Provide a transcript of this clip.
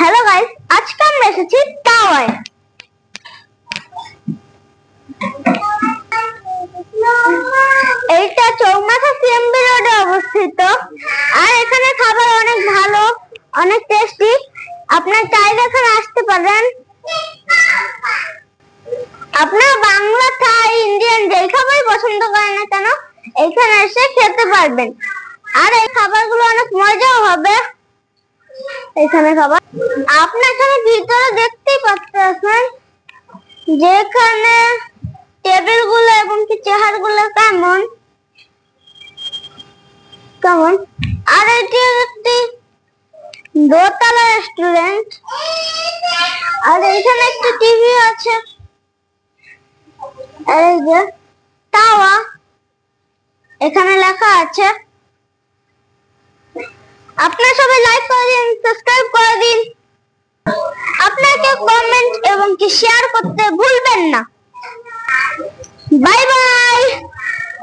Hello guys, আজকে আমরা এসেছি টাওয়ার। এইটা চৌমাথা সিএমবি রোডে অবস্থিত। আর এখানে খাবার অনেক ভালো, অনেক টেস্টি। আপনার চাইলে এখানে আসতে পারেন। আপনার বাংলা, থাই, ইন্ডিয়ান যেই খাবারই পছন্দ করেন না কেন এখানে এসে খেতে পারবেন। আর এই খাবারগুলো অনেক মজাও হবে। এখানে খাবার আপনি এখানে ভিতরে দেখতেই পাচ্ছেন যেখানে টেবিল গুলো এবং কি চেয়ার গুলো কেমন কেমন। আর এটি একটি দোতলা রেস্টুরেন্ট। আর এখানে একটি টিভি আছে। এই যে টাওয়া এখানে লেখা আছে। আপনারা সবাই লাইক করে দিন, সাবস্ক্রাইব করে দিন। আপনাকে কমেন্ট এবং কি শেয়ার করতে ভুলবেন না। Bye bye.